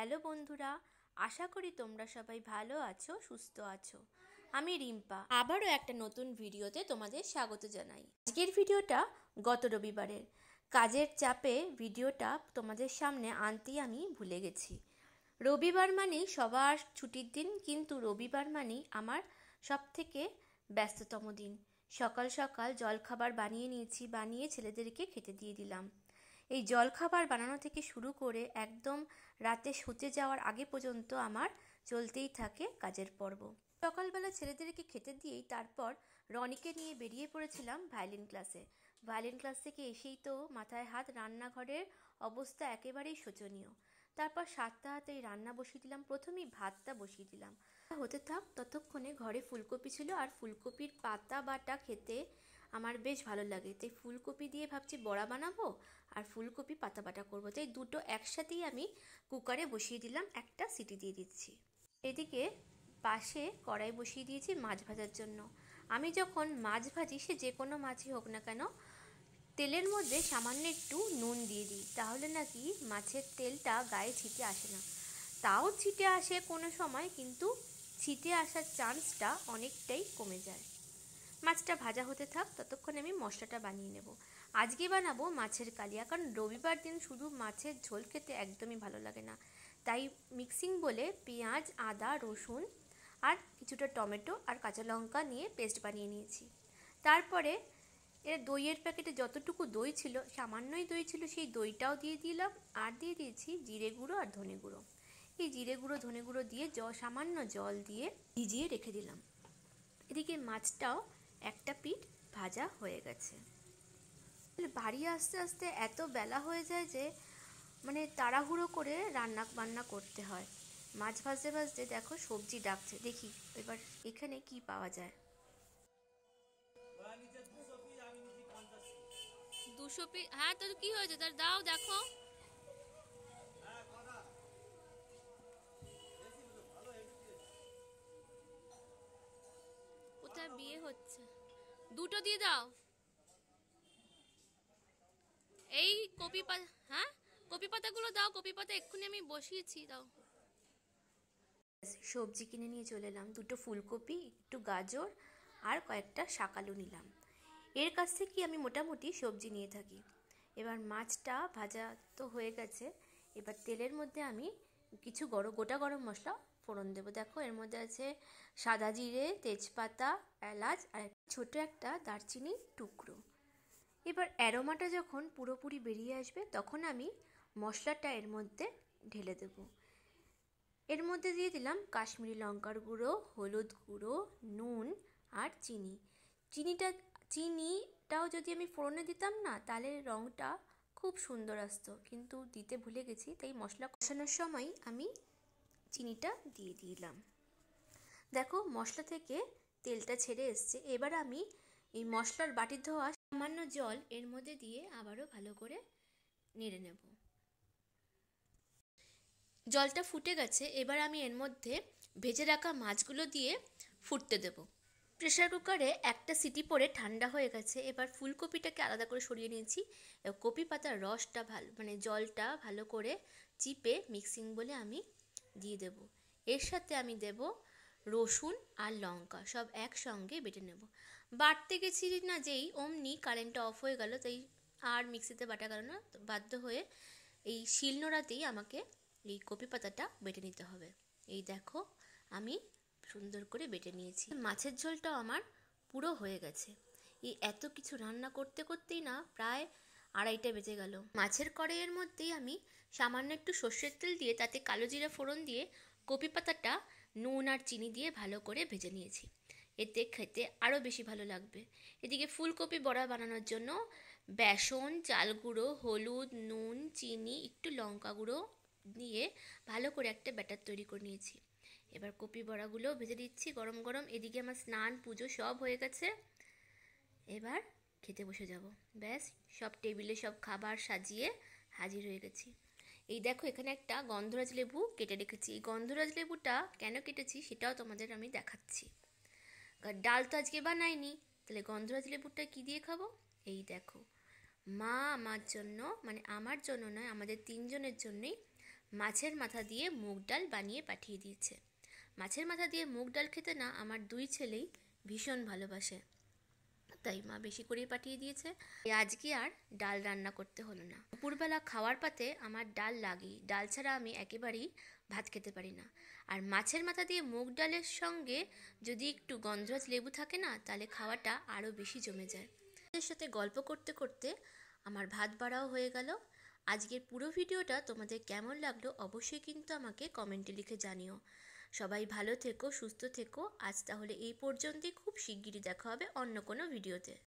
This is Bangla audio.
হ্যালো বন্ধুরা, আশা করি তোমরা সবাই ভালো আছো, সুস্থ আছো। আমি রিম্পা, আবারও একটা নতুন ভিডিওতে তোমাদের স্বাগত জানাই। আজকের ভিডিওটা গত রবিবারের। কাজের চাপে ভিডিওটা তোমাদের সামনে আনতেই আমি ভুলে গেছি। রবিবার মানেই সবার ছুটির দিন, কিন্তু রবিবার মানেই আমার সবথেকে ব্যস্ততম দিন। সকাল সকাল জলখাবার বানিয়ে নিয়েছি, বানিয়ে ছেলেদেরকে খেতে দিয়ে দিলাম। এই জলখাবার বানানো থেকে শুরু করে একদম রাতে শুতে যাওয়ার আগে পর্যন্ত আমার চলতেই থাকে কাজের পর্ব। সকালবেলা ছেলেদেরকে খেতে দিয়েই তারপর রনিকে নিয়ে বেরিয়ে পড়েছিলাম ভায়োলিন ক্লাসে। ভায়োলিন ক্লাস থেকে এসেই তো মাথায় হাত, রান্নাঘরের অবস্থা একেবারেই শোচনীয়। তারপর সাতটা হাতেই রান্না বসিয়ে দিলাম। প্রথমেই ভাতটা বসিয়ে দিলাম, হতে থাক। ততক্ষণে ঘরে ফুলকপি ছিল, আর ফুলকপির পাতা বাটা খেতে আমার বেশ ভালো লাগে, তাই ফুলকপি দিয়ে ভাবছি বড়া বানাবো আর ফুলকপি পাতা বাটা করবো। তাই দুটো একসাথেই আমি কুকারে বসিয়ে দিলাম, একটা সিটি দিয়ে দিচ্ছি। এদিকে পাশে কড়াই বসিয়ে দিয়েছি মাছ ভাজার জন্য। আমি যখন মাছ ভাজি, সে যে কোনো মাছই হোক না কেন, তেলের মধ্যে সামান্য একটু নুন দিয়ে দিই, তাহলে নাকি মাছের তেলটা গায়ে ছিটে আসে না। তাও ছিটে আসে কোনো সময়, কিন্তু ছিটে আসার চান্সটা অনেকটাই কমে যায়। মাছটা ভাজা হতে থাক, ততক্ষণে আমি মশলাটা বানিয়ে নেব। আজকে বানাবো মাছের কালিয়া, কারণ রবিবার দিন শুধু মাছের ঝোল খেতে একদমই ভালো লাগে না। তাই মিক্সিং বলে পেঁয়াজ, আদা, রসুন আর কিছুটা টমেটো আর কাঁচা লঙ্কা নিয়ে পেস্ট বানিয়ে নিয়েছি। তারপরে দইয়ের প্যাকেটে যতটুকু দই ছিল, সামান্যই দই ছিল, সেই দইটাও দিয়ে দিলাম। আর দিয়ে দিয়েছি জিরে গুঁড়ো আর ধনে গুঁড়ো। এই জিরে গুঁড়ো ধনে গুঁড়ো দিয়ে সামান্য জল দিয়ে ভিজিয়ে রেখে দিলাম। এদিকে মাছটাও একটা পিঠ ভাজা হয়ে গেছে। বাড়ি আস্তে আস্তে এত বেলা হয়ে যায় যে তাড়াহুড়ো করে রান্না বান্না করতে হয়। মাছ ভাজতে ভাজতে দেখো সবজি ডাকছে, দেখি এবার এখানে কি পাওয়া যায়। 200 পিস? হ্যাঁ, তোর কি হয়েছে? তার দাও, দেখো। কোথায় বিয়ে হচ্ছে? দুটো দিয়ে দাও। এই কপি পাতা, হ্যাঁ কপি পাতাগুলো দাও, কপি পাতা এক্ষুনি আমি বসিয়েছি, দাও। সবজি কিনে নিয়ে চলে এলাম, দুটো ফুলকপি, একটু গাজর আর কয়েকটা শাকালু নিলাম। এর কাছ থেকে আমি মোটামুটি সবজি নিয়ে থাকি। এবার মাছটা ভাজা তো হয়ে গেছে। এবার তেলের মধ্যে আমি কিছু গোটা গরম মশলা ফোড়ন দেবো। দেখো এর মধ্যে আছে সাদা জিরে, তেজপাতা, এলাচ আর ছোট একটা দারচিনির টুকরো। এবার অ্যারোমাটা যখন পুরোপুরি বেরিয়ে আসবে, তখন আমি মশলাটা এর মধ্যে ঢেলে দেবো। এর মধ্যে দিয়ে দিলাম কাশ্মীরি লঙ্কার গুঁড়ো, হলুদ গুঁড়ো, নুন আর চিনি। চিনিটাও যদি আমি ফোড়নে দিতাম না, তাহলে রঙটা খুব সুন্দর আসতো, কিন্তু দিতে ভুলে গেছি, তাই মশলা কষানোর সময় আমি চিনিটা দিয়ে দিলাম। দেখো মশলা থেকে তেলটা ছেড়ে এসছে। এবার আমি এই মশলার বাটি ধোয়া সামান্য জল এর মধ্যে দিয়ে আবারও ভালো করে নেড়ে নেব। জলটা ফুটে গেছে। এবার আমি এর মধ্যে ভেজে রাখা মাছগুলো দিয়ে ফুটতে দেব। প্রেসার কুকারে একটা সিটি পড়ে ঠান্ডা হয়ে গেছে। এবার ফুলকপিটাকে আলাদা করে সরিয়ে নিয়েছি। কপি পাতার রসটা জলটা ভালো করে চিপে মিক্সিং বলে আমি দিয়ে দেব। এর সাথে আমি দেব রসুন আর লঙ্কা, সব একসঙ্গে বেটে নেব। বাটতে গেছি না যেই অমনি কারেন্টটা অফ হয়ে গেল, তাই আর মিক্সিতে বাটা গেল না। বাধ্য হয়ে এই শিলনোড়াতেই আমাকে এই কপি পাতাটা বেটে নিতে হবে। এই দেখো আমি সুন্দর করে বেটে নিয়েছি। মাছের ঝোলটাও আমার পুরো হয়ে গেছে। এই এত কিছু রান্না করতে করতেই না প্রায় 2:30 বেজে গেল। মাছের কড়াইয়ের মধ্যেই আমি সামান্য একটু সর্ষের তেল দিয়ে তাতে কালো জিরা ফোড়ন দিয়ে কপি পাতাটা নুন আর চিনি দিয়ে ভালো করে ভেজে নিয়েছি। এতে খেতে আরও বেশি ভালো লাগবে। এদিকে ফুলকপি বড়া বানানোর জন্য বেসন, চাল গুঁড়ো, হলুদ, নুন, চিনি, একটু লঙ্কা গুঁড়ো দিয়ে ভালো করে একটা ব্যাটার তৈরি করে নিয়েছি। এবার কপি বড়াগুলোও ভেজে দিচ্ছি গরম গরম। এদিকে আমার স্নান পুজো সব হয়ে গেছে। এবার খেতে বসে যাব। ব্যাস, সব টেবিলে সব খাবার সাজিয়ে হাজির হয়ে গেছি। এই দেখো এখানে একটা গন্ধরাজ লেবু কেটে রেখেছি। এই গন্ধরাজ লেবুটা কেন কেটেছি সেটাও তোমাদের আমি দেখাচ্ছি। ডাল তো আজকে বানাইনি, তাহলে গন্ধরাজ লেবুটা কী দিয়ে খাবো? এই দেখো, মা আমার জন্য, আমার জন্য নয়, আমাদের 3 জনের জন্যই মাছের মাথা দিয়ে মুগ ডাল বানিয়ে পাঠিয়ে দিয়েছে। মাছের মাথা দিয়ে মুগ ডাল খেতে না আমার 2 ছেলেই ভীষণ ভালোবাসে, তাই মা বেশি করেই পাঠিয়ে দিয়েছে। আজকে আর ডাল রান্না করতে হলো না। দুপুরবেলা খাওয়ার পাতে আমার ডাল লাগেই, ডাল ছাড়া আমি একেবারেই ভাত খেতে পারি না। আর মাছের মাথা দিয়ে মুগ ডালের সঙ্গে যদি একটু গন্ধরাজ লেবু থাকে না, তাহলে খাওয়াটা আরও বেশি জমে যায়। এর সাথে গল্প করতে করতে আমার ভাত বাড়াও হয়ে গেল। আজকের পুরো ভিডিওটা তোমাদের কেমন লাগলো অবশ্যই কিন্তু আমাকে কমেন্টে লিখে জানিও। সবাই ভালো থেকো, সুস্থ থেকো। আজ তাহলে এই পর্যন্তই, খুব শিগগিরই দেখা হবে অন্য কোনো ভিডিওতে।